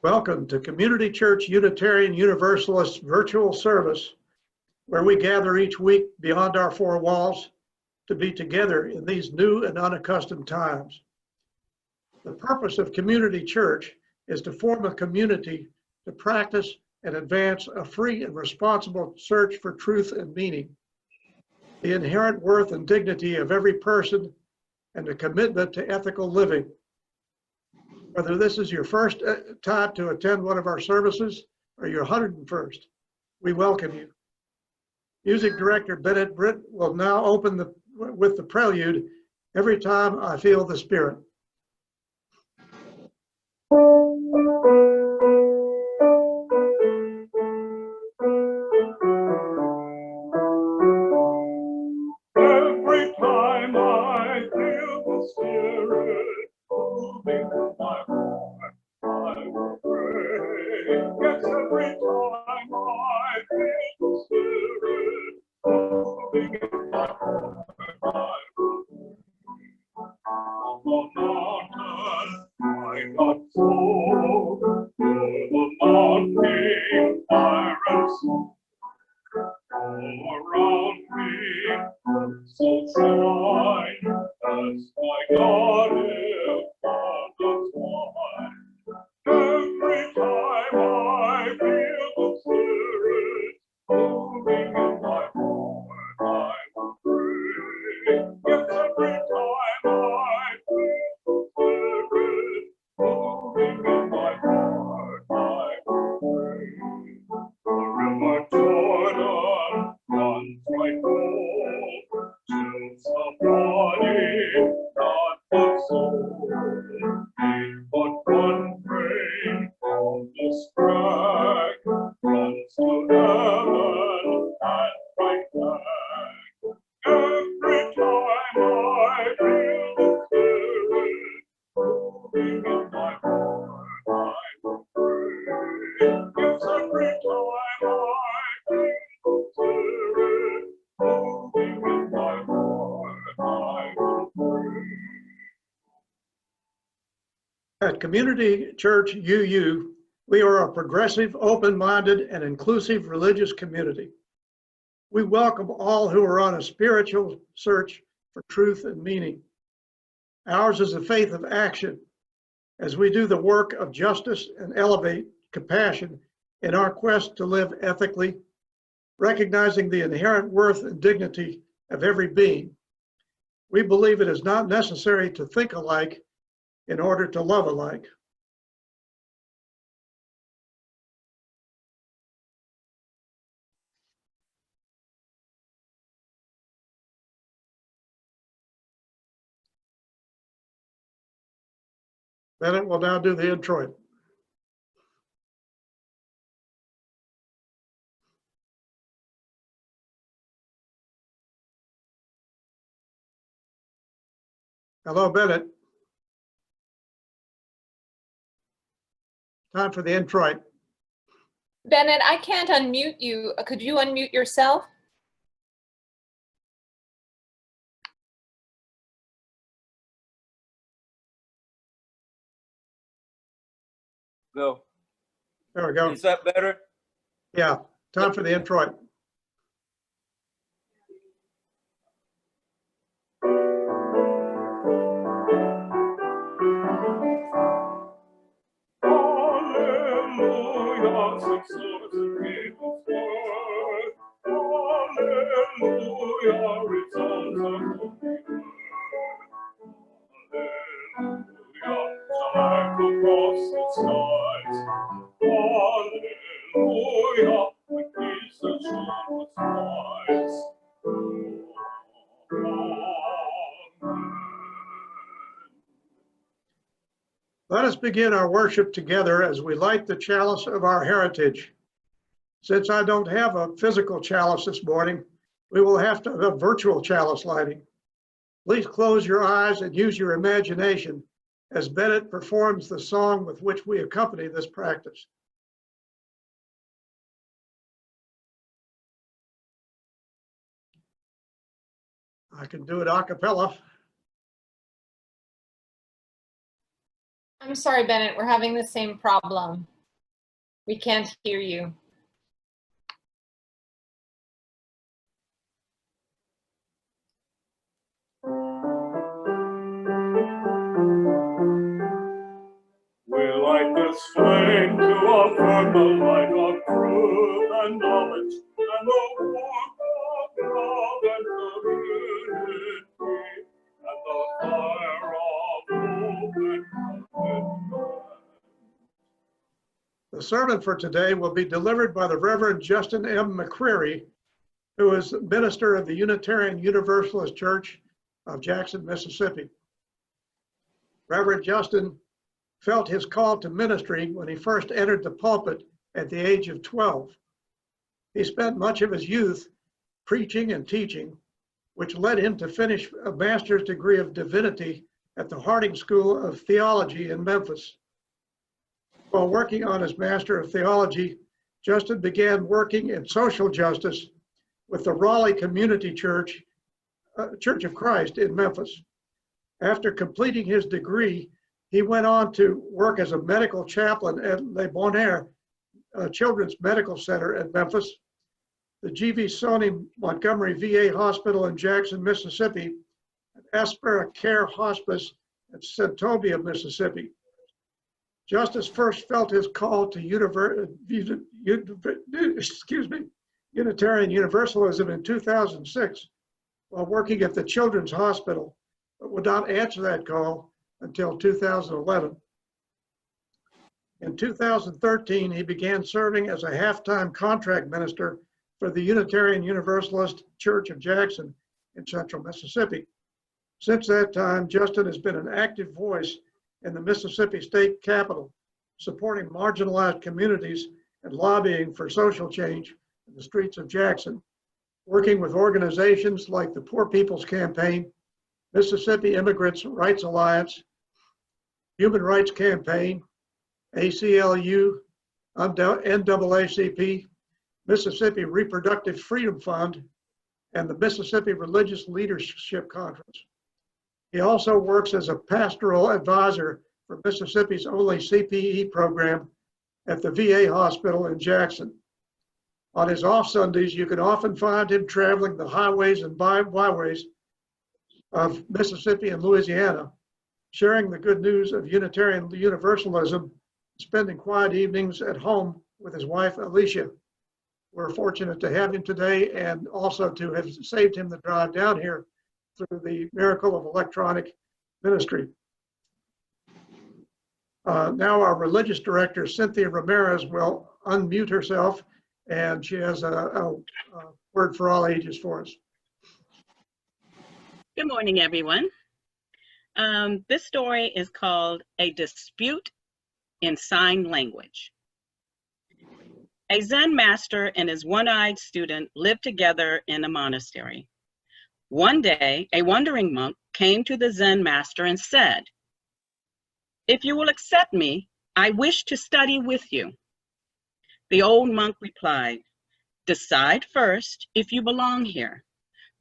Welcome to Community Church Unitarian Universalist virtual service, where we gather each week beyond our four walls to be together in these new and unaccustomed times. The purpose of Community Church is to form a community to practice and advance a free and responsible search for truth and meaning, the inherent worth and dignity of every person, and a commitment to ethical living. Whether this is your first time to attend one of our services or your 101st, we welcome you. Music director Britt will now open with the prelude, "Every Time I Feel the Spirit." Every time I feel the Spirit moving in my heart, I will pray. Yes, every time I feel the Spirit moving in my heart, I will pray. On the mountain, I got soul, through the mountain, fire and smoke. All around me, so shine, as my God is on the twine. Every time I feel the Spirit moving in my heart, I will pray. Yes, every time I feel the Spirit moving in my heart, I will pray. The river Jordan runs right cold, chills the body, not the soul. Ain't but one rain on this track, runs to heaven and right back. Every time I feel the Spirit moving in my heart, I will pray. Yes, every time I feel the Spirit moving in my heart, I will pray. At Community Church UU, we are a progressive, open-minded, and inclusive religious community. We welcome all who are on a spiritual search for truth and meaning. Ours is a faith of action as we do the work of justice and elevate compassion in our quest to live ethically, recognizing the inherent worth and dignity of every being. We believe it is not necessary to think alike in order to love alike. Bennett will now do the introit. Hello, Bennett. Time for the introit. Bennett, I can't unmute you. Could you unmute yourself? Go. There we go. Is that better? Yeah, time for the introit. Hallelujah, six swords in people's word. Hallelujah, resounds the holy word. Hallelujah, time across the skies. Hallelujah, the peace that shone rise. Amen. Let us begin our worship together as we light the chalice of our heritage. Since I don't have a physical chalice this morning, we will have to have a virtual chalice lighting. Please close your eyes and use your imagination as Bennett performs the song with which we accompany this practice. I can do it a cappella. I'm sorry, Bennett, we're having the same problem. We can't hear you. We light this flame to affirm the light of truth and knowledge and the warmth of love and community and the fire of hope and contentment. The sermon for today will be delivered by the Reverend Justin M. McCreary, who is minister of the Unitarian Universalist Church of Jackson, Mississippi. Reverend Justin felt his call to ministry when he first entered the pulpit at the age of 12. He spent much of his youth preaching and teaching, which led him to finish a master's degree of divinity at the Harding School of Theology in Memphis. While working on his Master of Theology, Justin began working in social justice with the Raleigh Community Church, Church of Christ in Memphis. After completing his degree, he went on to work as a medical chaplain at Le Bon Air Children's Medical Center at Memphis, the G.V. Sony Montgomery VA Hospital in Jackson, Mississippi, and Aspera Care Hospice at Centobia, Mississippi. Justice first felt his call to Unitarian Universalism in 2006 while working at the Children's Hospital, but would not answer that call until 2011. In 2013, he began serving as a half-time contract minister for the Unitarian Universalist Church of Jackson in central Mississippi. Since that time, Justin has been an active voice in the Mississippi State Capitol, supporting marginalized communities and lobbying for social change in the streets of Jackson, working with organizations like the Poor People's Campaign, Mississippi Immigrants' Rights Alliance, Human Rights Campaign, ACLU, NAACP, Mississippi Reproductive Freedom Fund, and the Mississippi Religious Leadership Conference. He also works as a pastoral advisor for Mississippi's only CPE program at the VA hospital in Jackson. On his off Sundays, you can often find him traveling the highways and byways of Mississippi and Louisiana, sharing the good news of Unitarian Universalism, spending quiet evenings at home with his wife, Alicia. We're fortunate to have him today and also to have saved him the drive down here through the miracle of electronic ministry. Now our religious director, Cynthia Ramirez, will unmute herself, and she has a word for all ages for us. Good morning, everyone. This story is called A Dispute in Sign Language. A Zen master and his one-eyed student lived together in a monastery. One day, a wandering monk came to the Zen master and said, "If you will accept me, I wish to study with you." The old monk replied, "Decide first if you belong here.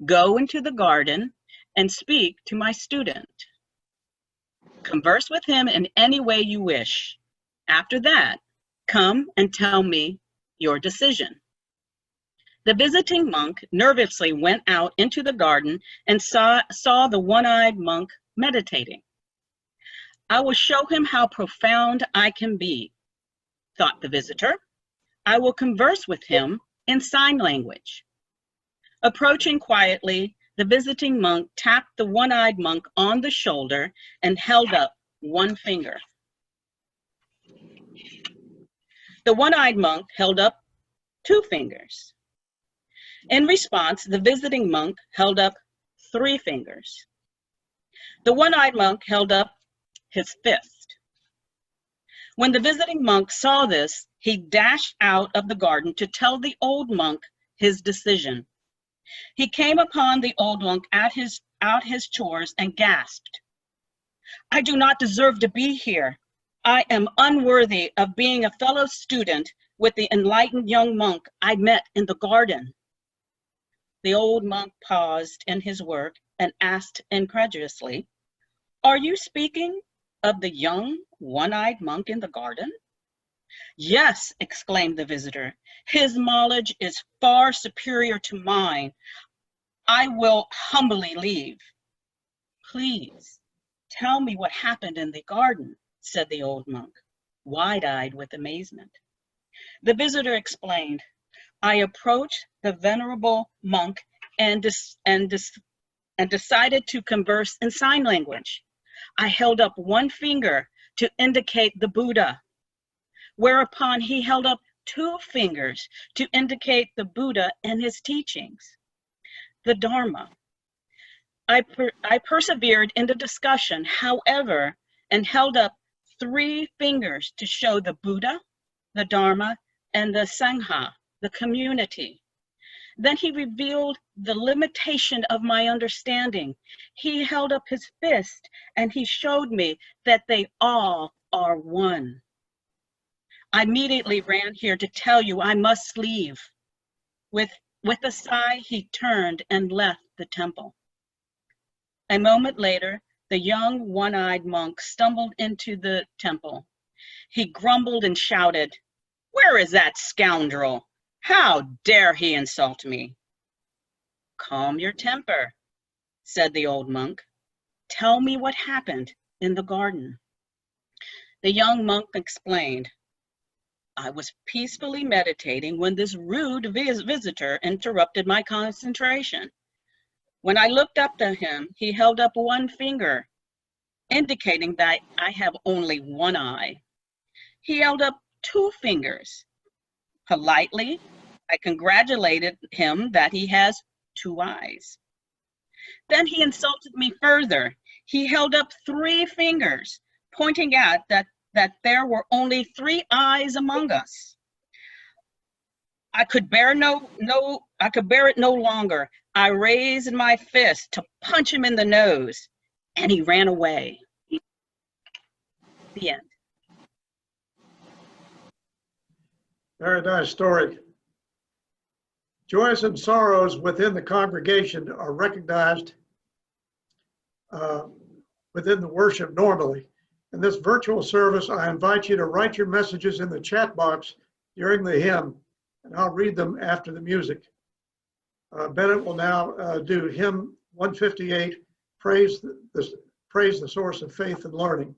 Go into the garden and speak to my student. Converse with him in any way you wish. After that, come and tell me your decision." The visiting monk nervously went out into the garden and saw the one-eyed monk meditating. "I will show him how profound I can be," thought the visitor. "I will converse with him in sign language." Approaching quietly, the visiting monk tapped the one-eyed monk on the shoulder and held up one finger. The one-eyed monk held up two fingers. In response, the visiting monk held up 3 fingers. The one-eyed monk held up his fist. When the visiting monk saw this, he dashed out of the garden to tell the old monk his decision. He came upon the old monk out his chores and gasped, "I do not deserve to be here. I am unworthy of being a fellow student with the enlightened young monk I met in the garden." The old monk paused in his work and asked incredulously, "Are you speaking of the young, one-eyed monk in the garden? Yes, exclaimed the visitor. His knowledge is far superior to mine. I will humbly leave. Please, tell me what happened in the garden, said the old monk, wide-eyed with amazement. The visitor explained, I approached the venerable monk and decided to converse in sign language. I held up one finger to indicate the Buddha, whereupon he held up two fingers to indicate the Buddha and his teachings, the Dharma. I persevered in the discussion, however, and held up three fingers to show the Buddha, the Dharma, and the Sangha, the community. Then he revealed the limitation of my understanding. He held up his fist and he showed me that they all are one. I immediately ran here to tell you I must leave. With a sigh, he turned and left the temple. A moment later, the young one-eyed monk stumbled into the temple. He grumbled and shouted, "Where is that scoundrel? How dare he insult me?" Calm your temper, said the old monk. Tell me what happened in the garden. The young monk explained, I was peacefully meditating when this rude visitor interrupted my concentration. When I looked up to him, he held up one finger, indicating that I have only one eye. He held up two fingers. Politely, I congratulated him that he has two eyes. Then he insulted me further. He held up three fingers, pointing out that there were only three eyes among us. I could bear it no longer. I raised my fist to punch him in the nose, and he ran away. The end. Very nice story. Joys and sorrows within the congregation are recognized within the worship normally. In this virtual service, I invite you to write your messages in the chat box during the hymn, and I'll read them after the music. Bennett will now do hymn 158, Praise the Source of Faith and Learning.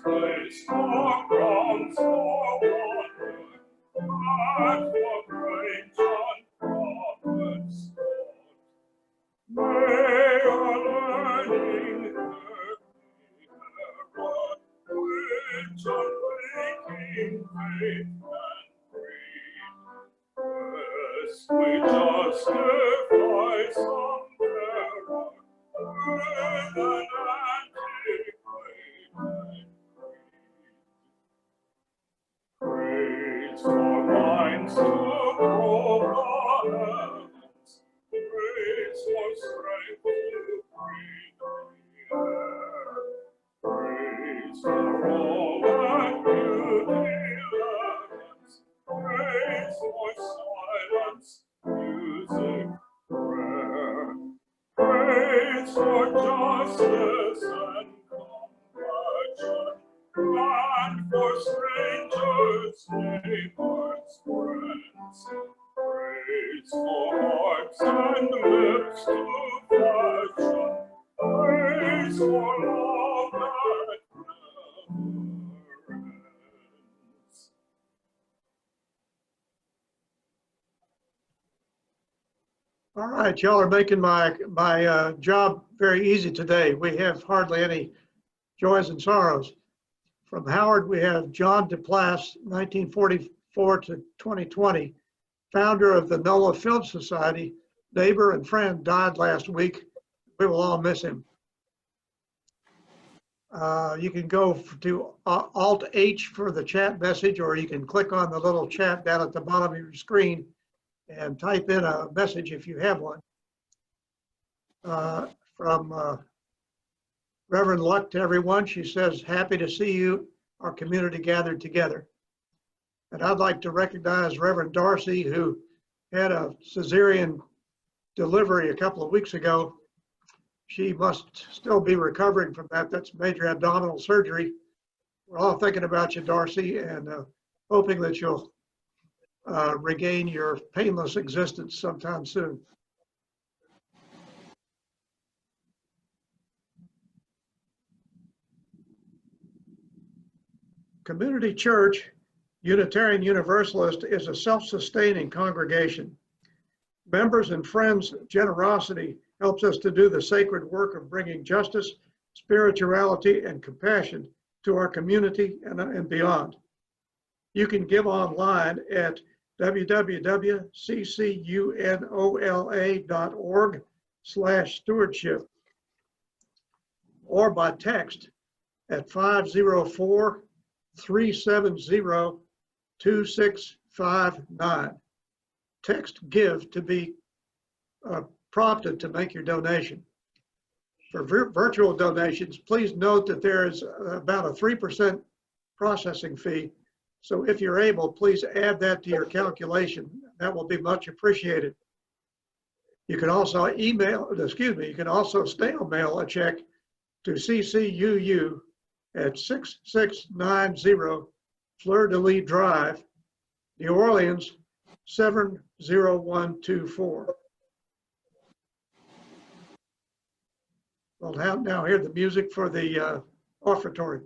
place for grounds for wonder, and for great unprophets taught. May our learning which unbreaking faith and creed, lest we justify some error with an antiquated creed. Praise for minds to probe the heavens, praise for strength to breathe the air. Praise for all that beauty lends, praise for silence, music, prayer. Praise for justice and compassion, and for strangers, neighbors, friends. Praise for hearts and lips to fashion, praise for love that never ends. All right, y'all are making my job very easy today. We have hardly any joys and sorrows. From Howard, we have John DePlass, 1944 to 2020, founder of the NOLA Film Society, neighbor and friend, died last week. We will all miss him. You can go to Alt-H for the chat message, or you can click on the little chat down at the bottom of your screen and type in a message if you have one. From Reverend Luck to everyone, she says, happy to see you, our community gathered together. And I'd like to recognize Reverend Darcy, who had a cesarean delivery a couple of weeks ago. She must still be recovering from that. That's major abdominal surgery. We're all thinking about you, Darcy, and hoping that you'll regain your painless existence sometime soon. Community Church, Unitarian Universalist, is a self-sustaining congregation. Members and friends' generosity helps us to do the sacred work of bringing justice, spirituality, and compassion to our community and beyond. You can give online at www.ccunola.org/stewardship or by text at 504-370-2659. Text GIVE to be prompted to make your donation. For virtual donations, please note that there is about a 3% processing fee. So if you're able, please add that to your calculation. That will be much appreciated. You can also you can also snail mail a check to CCUU at 6690 Fleur-de-Lis Drive, New Orleans, 70124. We'll now hear the music for the offertory.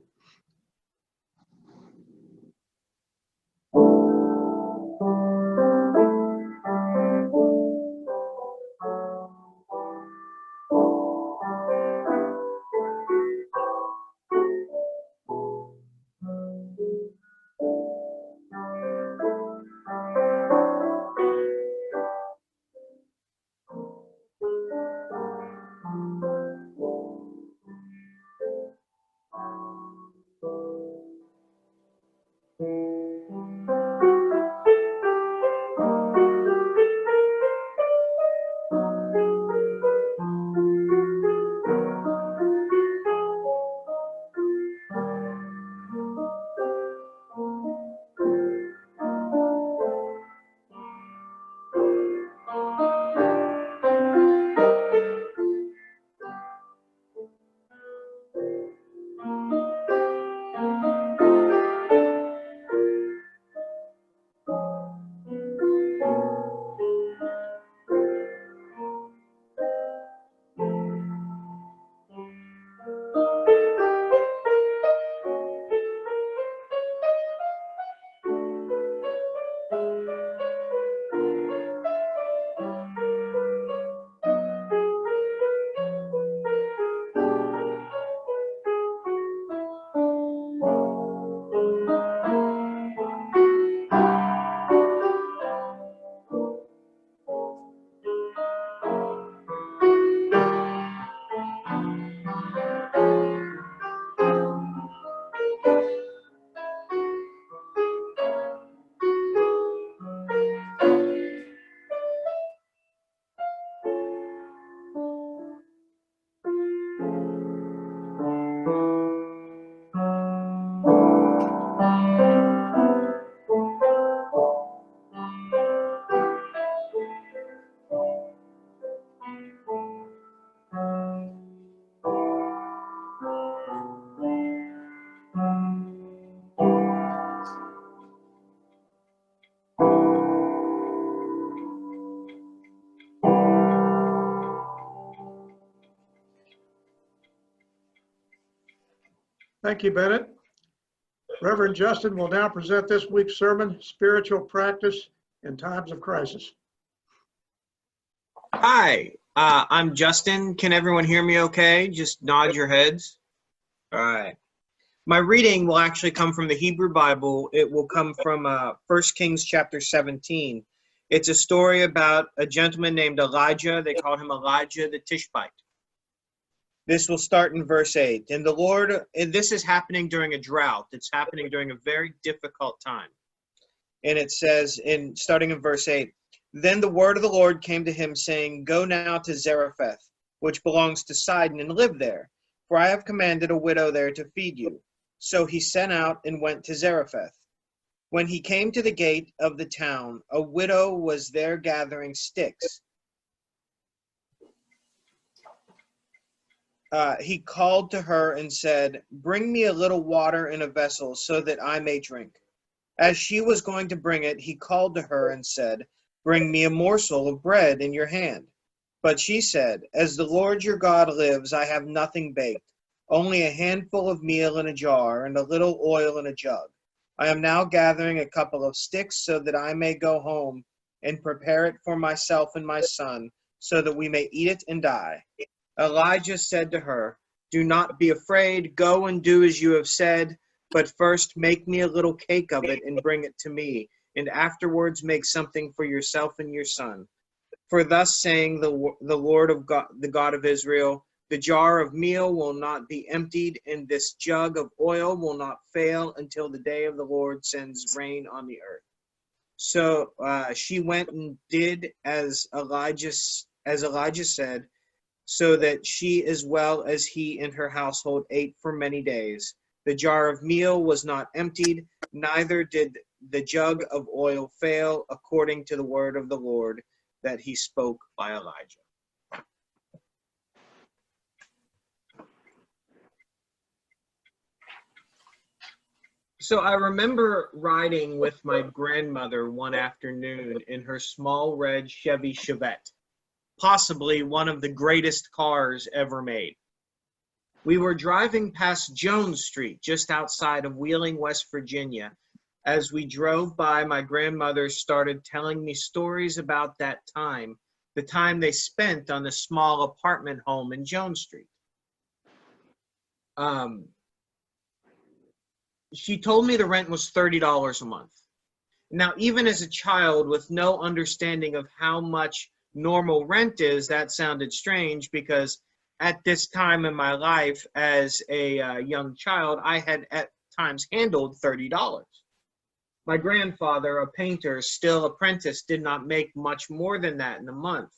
Thank you, Bennett. Reverend Justin will now present this week's sermon, Spiritual Practice in Times of Crisis. Hi, I'm Justin. Can everyone hear me okay? Just nod your heads. All right. My reading will actually come from the Hebrew Bible. It will come from 1 Kings chapter 17. It's a story about a gentleman named Elijah. They called him Elijah the Tishbite. This will start in verse 8. And the Lord, and this is happening during a drought. It's happening during a very difficult time. And it says, starting in verse 8, Then the word of the Lord came to him, saying, Go now to Zarephath, which belongs to Sidon, and live there, for I have commanded a widow there to feed you. So he sent out and went to Zarephath. When he came to the gate of the town, a widow was there gathering sticks. He called to her and said, Bring me a little water in a vessel so that I may drink. As she was going to bring it, he called to her and said, Bring me a morsel of bread in your hand. But she said, As the Lord your God lives, I have nothing baked, only a handful of meal in a jar and a little oil in a jug. I am now gathering a couple of sticks so that I may go home and prepare it for myself and my son, so that we may eat it and die. Elijah said to her, Do not be afraid. Go and do as you have said, but first make me a little cake of it and bring it to me, and afterwards make something for yourself and your son. For thus saying the Lord of God, the God of Israel, the jar of meal will not be emptied, and this jug of oil will not fail until the day of the Lord sends rain on the earth. So she went and did as Elijah said, so that she as well as he and her household ate for many days. The jar of meal was not emptied, neither did the jug of oil fail, according to the word of the Lord that he spoke by Elijah. So I remember riding with my grandmother one afternoon in her small red Chevy Chevette, possibly one of the greatest cars ever made. We were driving past Jones Street, just outside of Wheeling, West Virginia. As we drove by, my grandmother started telling me stories about that time, the time they spent on the small apartment home in Jones Street. She told me the rent was $30 a month. Now, even as a child with no understanding of how much normal rent is, that sounded strange, because at this time in my life as a young child, I had at times handled $30. My grandfather, a painter, still apprentice, did not make much more than that in a month.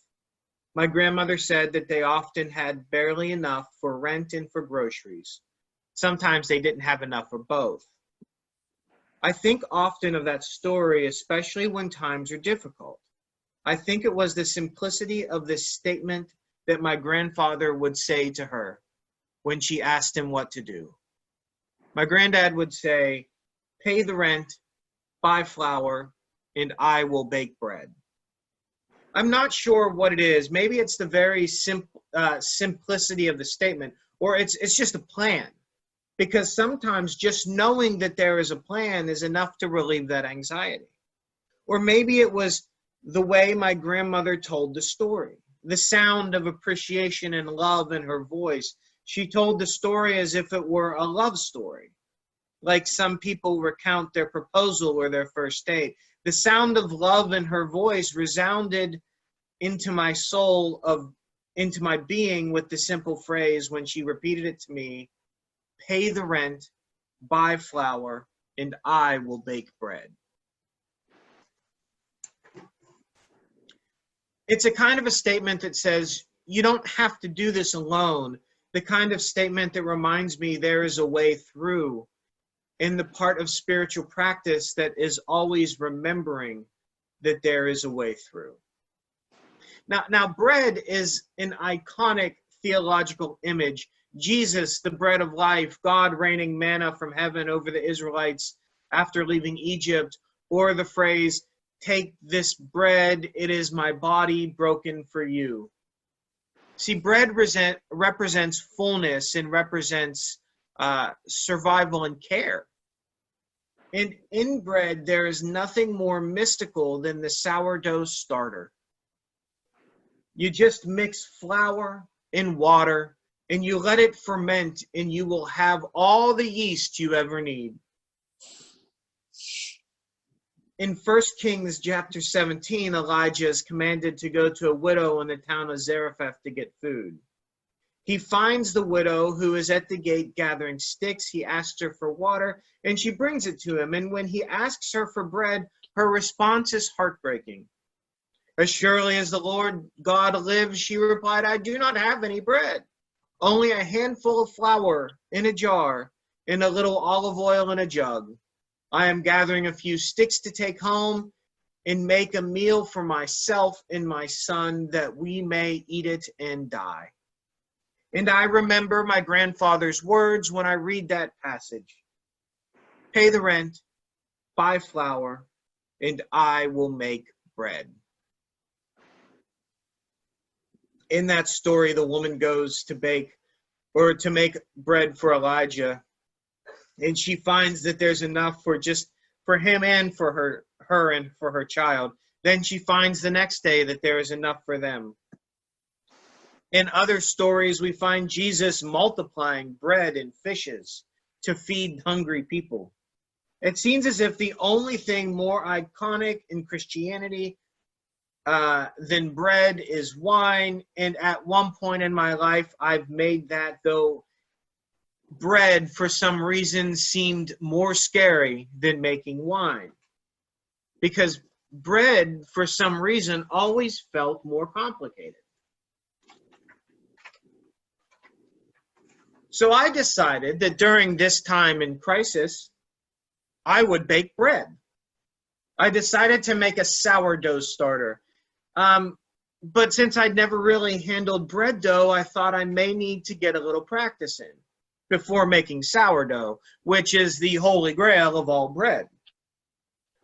My grandmother said that they often had barely enough for rent and for groceries. Sometimes they didn't have enough for both. I think often of that story, especially when times are difficult. I think it was the simplicity of this statement that my grandfather would say to her when she asked him what to do. My granddad would say, Pay the rent, buy flour, and I will bake bread. I'm not sure what it is. Maybe it's the very simplicity of the statement, or it's just a plan. Because sometimes just knowing that there is a plan is enough to relieve that anxiety. Or maybe it was the way my grandmother told the story, the sound of appreciation and love in her voice. She told the story as if it were a love story, like some people recount their proposal or their first date. The sound of love in her voice resounded into my soul, into my being, with the simple phrase when she repeated it to me, Pay the rent, buy flour, and I will bake bread. It's a kind of a statement that says, you don't have to do this alone. The kind of statement that reminds me there is a way through, in the part of spiritual practice that is always remembering that there is a way through. Now, bread is an iconic theological image. Jesus, the bread of life, God raining manna from heaven over the Israelites after leaving Egypt, or the phrase, Take this bread, it is my body broken for you. See, bread represents fullness and represents survival and care. And in bread, there is nothing more mystical than the sourdough starter. You just mix flour and water, and you let it ferment, and you will have all the yeast you ever need. In 1 Kings chapter 17, Elijah is commanded to go to a widow in the town of Zarephath to get food. He finds the widow who is at the gate gathering sticks. He asks her for water, and she brings it to him. And when he asks her for bread, her response is heartbreaking. As surely as the Lord God lives, she replied, I do not have any bread, only a handful of flour in a jar and a little olive oil in a jug. I am gathering a few sticks to take home and make a meal for myself and my son that we may eat it and die. And I remember my grandfather's words when I read that passage. Pay the rent, buy flour, and I will make bread. In that story, the woman goes to make bread for Elijah, and she finds that there's enough for him and for her and for her child. Then she finds the next day that there is enough for them. In other stories, we find Jesus multiplying bread and fishes to feed hungry people. It seems as if the only thing more iconic in Christianity than bread is wine. And at one point in my life, I've made that, though bread for some reason seemed more scary than making wine. Because bread, for some reason, always felt more complicated. So I decided that during this time in crisis, I would bake bread. I decided to make a sourdough starter. But since I'd never really handled bread dough, I thought I may need to get a little practice in before making sourdough, which is the holy grail of all bread.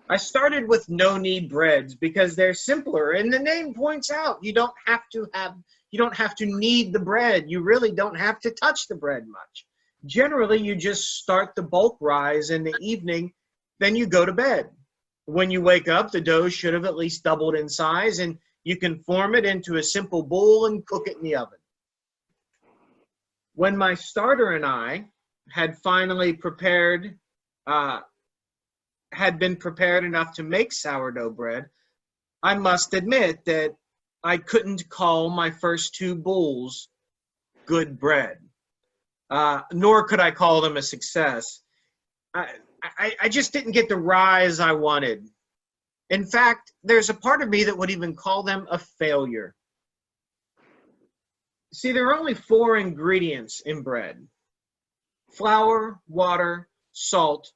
I started with no-knead breads because they're simpler, and the name points out you don't have to knead the bread. You really don't have to touch the bread much. Generally, you just start the bulk rise in the evening, then you go to bed. When you wake up, the dough should have at least doubled in size, and you can form it into a simple bowl and cook it in the oven. When my starter and I had finally been prepared enough to make sourdough bread, I must admit that I couldn't call my first two bowls good bread, nor could I call them a success. I just didn't get the rise I wanted. In fact, there's a part of me that would even call them a failure. See, there are only 4 ingredients in bread: flour, water, salt,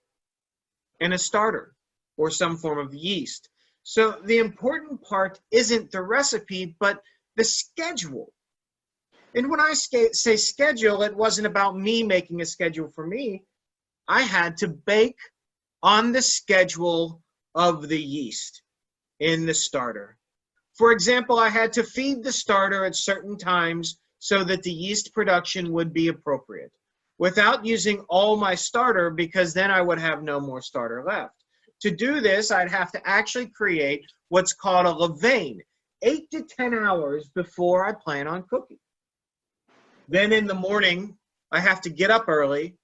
and a starter, or some form of yeast. So the important part isn't the recipe, but the schedule. And when I say schedule, it wasn't about me making a schedule for me. I had to bake on the schedule of the yeast in the starter. For example, I had to feed the starter at certain times so that the yeast production would be appropriate, without using all my starter, because then I would have no more starter left. To do this, I'd have to actually create what's called a levain, 8 to 10 hours before I plan on cooking. Then in the morning, I have to get up early.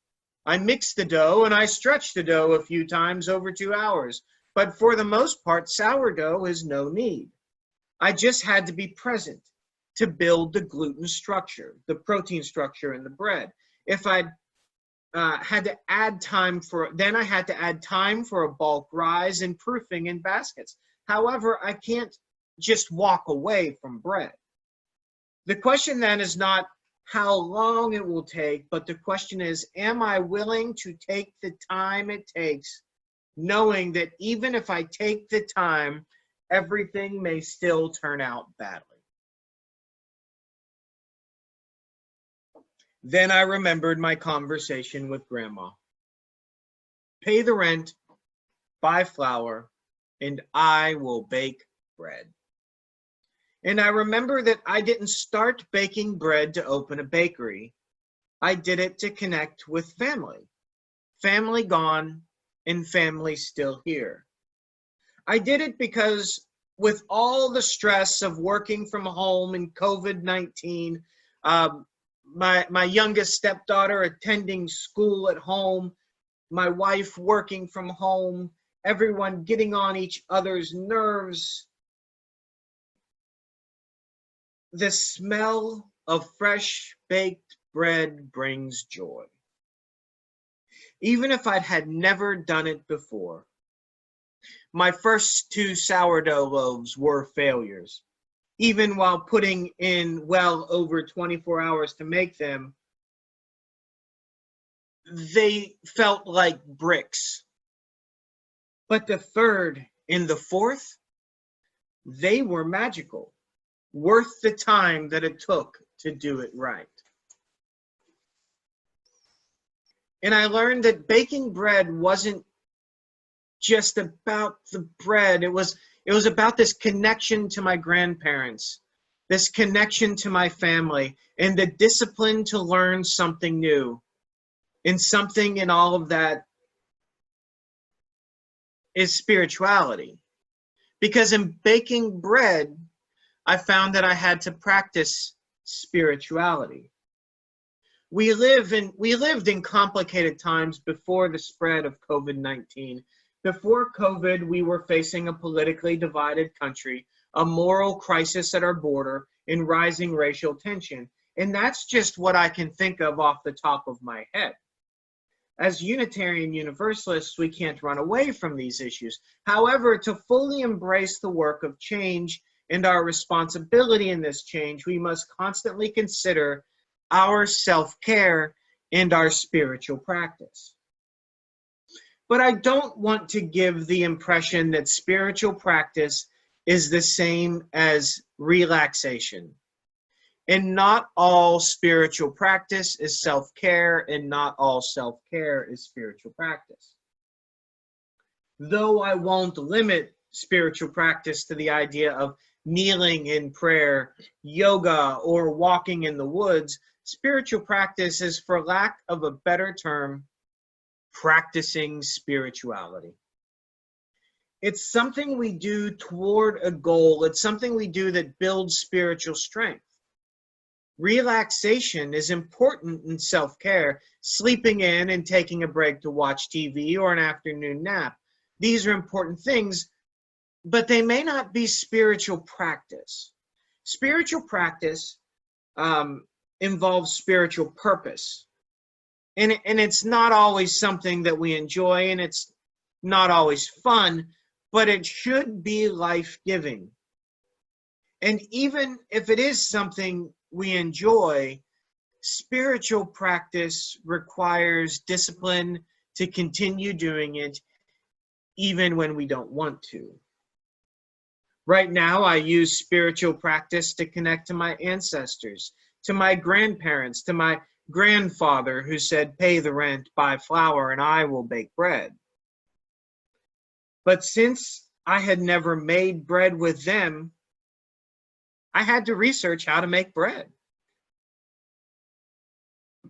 I mix the dough and I stretch the dough a few times over 2 hours. But for the most part, sourdough is no need. I just had to be present to build the gluten structure, the protein structure in the bread. If I had to add time then I had to add time for a bulk rise and proofing in baskets. However, I can't just walk away from bread. The question then is not how long it will take, but the question is, am I willing to take the time it takes, knowing that even if I take the time, everything may still turn out badly? Then I remembered my conversation with Grandma. Pay the rent, buy flour, and I will bake bread. And I remember that I didn't start baking bread to open a bakery. I did it to connect with family. Family gone and family still here. I did it because with all the stress of working from home and COVID-19, my youngest stepdaughter attending school at home, my wife working from home, everyone getting on each other's nerves, the smell of fresh baked bread brings joy. Even if I'd had never done it before. My first 2 sourdough loaves were failures. Even while putting in well over 24 hours to make them, they felt like bricks. But the third and the fourth, they were magical, worth the time that it took to do it right. And I learned that baking bread wasn't just about the bread. It was about this connection to my grandparents, this connection to my family, and the discipline to learn something new. And something in all of that is spirituality. Because in baking bread, I found that I had to practice spirituality. We lived in complicated times before the spread of COVID-19. Before COVID, we were facing a politically divided country, a moral crisis at our border, and rising racial tension. And that's just what I can think of off the top of my head. As Unitarian Universalists, we can't run away from these issues. However, to fully embrace the work of change and our responsibility in this change, we must constantly consider our self-care and our spiritual practice. But I don't want to give the impression that spiritual practice is the same as relaxation. And not all spiritual practice is self-care, and not all self-care is spiritual practice. Though I won't limit spiritual practice to the idea of kneeling in prayer, yoga, or walking in the woods, spiritual practice is, for lack of a better term, practicing spirituality. It's something we do toward a goal. It's something we do that builds spiritual strength. Relaxation is important in self-care, sleeping in and taking a break to watch TV or an afternoon nap. These are important things, but they may not be spiritual practice. Spiritual practice involves spiritual purpose. And it's not always something that we enjoy, and it's not always fun, but it should be life-giving. And even if it is something we enjoy, spiritual practice requires discipline to continue doing it even when we don't want to. Right now, I use spiritual practice to connect to my ancestors, to my grandparents, to my grandfather who said, "Pay the rent, buy flour, and I will bake bread." But since I had never made bread with them, I had to research how to make bread.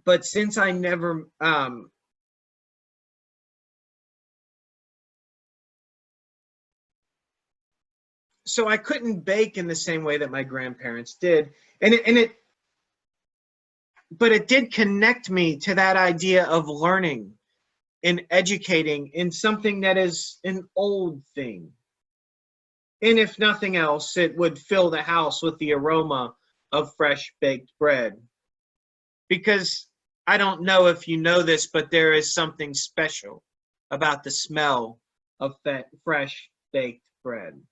But since I never, so I couldn't bake in the same way that my grandparents did. But it did connect me to that idea of learning and educating in something that is an old thing. And if nothing else, it would fill the house with the aroma of fresh baked bread. Because I don't know if you know this, but there is something special about the smell of fresh baked bread.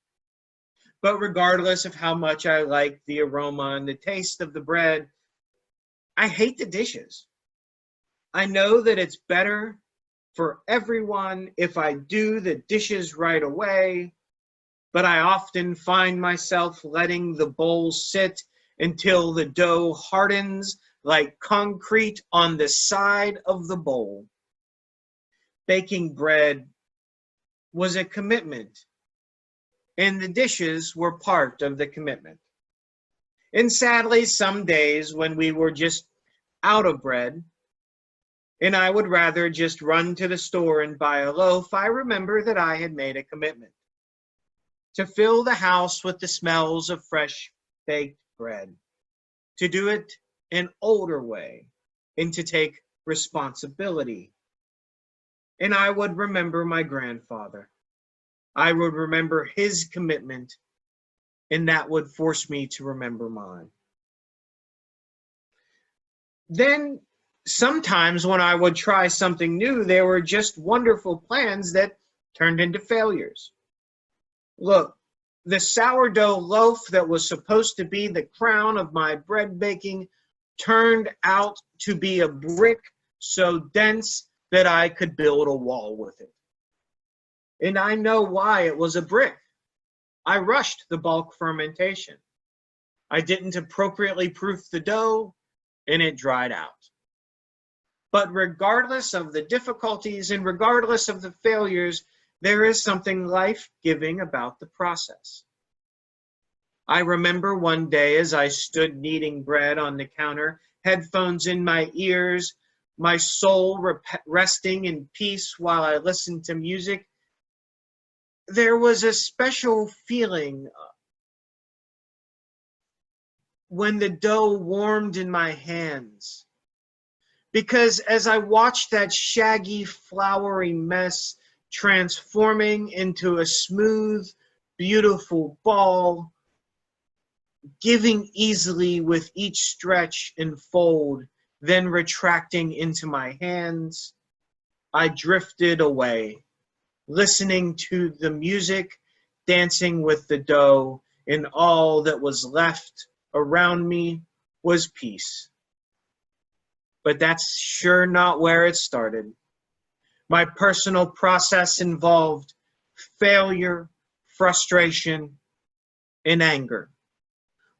But regardless of how much I like the aroma and the taste of the bread, I hate the dishes. I know that it's better for everyone if I do the dishes right away, but I often find myself letting the bowl sit until the dough hardens like concrete on the side of the bowl. Baking bread was a commitment, and the dishes were part of the commitment. And sadly, some days when we were just out of bread, and I would rather just run to the store and buy a loaf, I remember that I had made a commitment to fill the house with the smells of fresh baked bread, to do it an older way, and to take responsibility. And I would remember my grandfather. I would remember his commitment, and that would force me to remember mine. Then sometimes when I would try something new, there were just wonderful plans that turned into failures. Look, the sourdough loaf that was supposed to be the crown of my bread baking turned out to be a brick so dense that I could build a wall with it. And I know why it was a brick. I rushed the bulk fermentation. I didn't appropriately proof the dough, and it dried out. But regardless of the difficulties and regardless of the failures, there is something life-giving about the process. I remember one day as I stood kneading bread on the counter, headphones in my ears, my soul resting in peace while I listened to music, there was a special feeling when the dough warmed in my hands. Because as I watched that shaggy, floury mess transforming into a smooth, beautiful ball, giving easily with each stretch and fold, then retracting into my hands, I drifted away, listening to the music, dancing with the dough, and all that was left around me was peace. But that's sure not where it started. My personal process involved failure, frustration, and anger.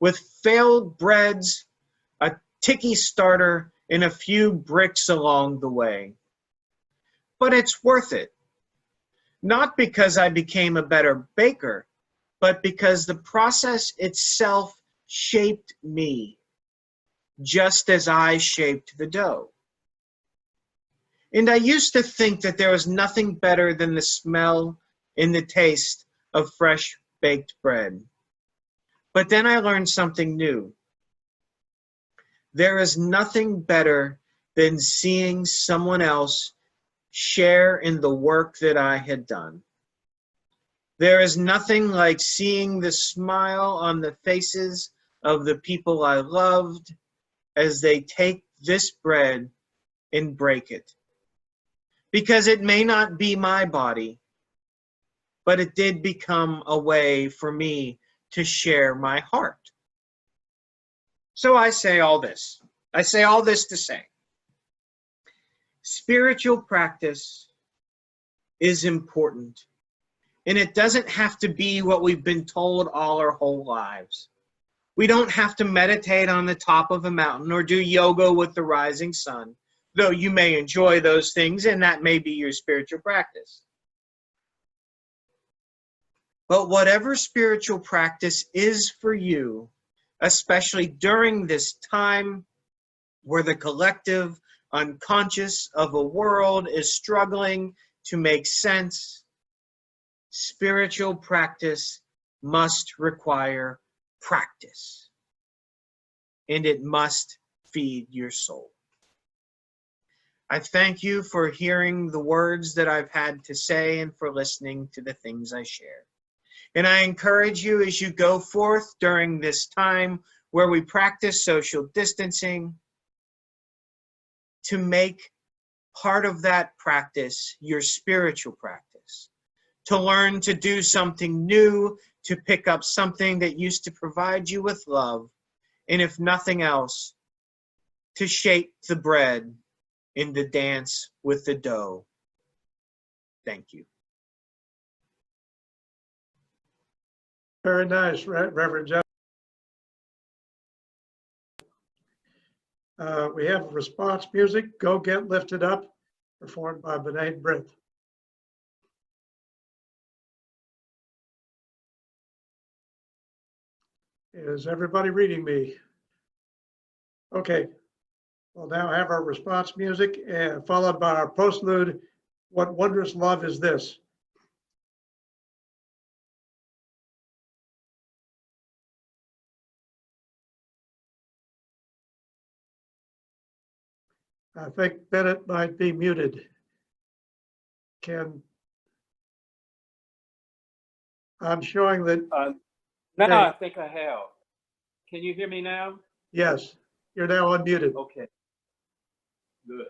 With failed breads, a ticky starter, and a few bricks along the way. But it's worth it. Not because I became a better baker, but because the process itself shaped me, just as I shaped the dough. And I used to think that there was nothing better than the smell and the taste of fresh baked bread. But then I learned something new. There is nothing better than seeing someone else share in the work that I had done. There is nothing like seeing the smile on the faces of the people I loved as they take this bread and break it. Because it may not be my body, but it did become a way for me to share my heart. So I say all this. I say all this to say, spiritual practice is important. And it doesn't have to be what we've been told all our whole lives. We don't have to meditate on the top of a mountain or do yoga with the rising sun, though you may enjoy those things and that may be your spiritual practice. But whatever spiritual practice is for you, especially during this time where the collective unconscious of a world is struggling to make sense, spiritual practice must require practice, and it must feed your soul. I thank you for hearing the words that I've had to say and for listening to the things I share. And I encourage you as you go forth during this time where we practice social distancing to make part of that practice your spiritual practice, to learn to do something new, to pick up something that used to provide you with love, and if nothing else, to shape the bread in the dance with the dough. Thank you. Very nice, Reverend Jeff. We have response music, Go Get Lifted Up, performed by Britt. Is everybody reading me? Okay, We'll now have our response music and followed by our postlude, What Wondrous Love Is This? I think Bennett might be muted. I'm showing that, Now Okay. I think I have. Can you hear me now? yes, you're now unmuted. Okay, good.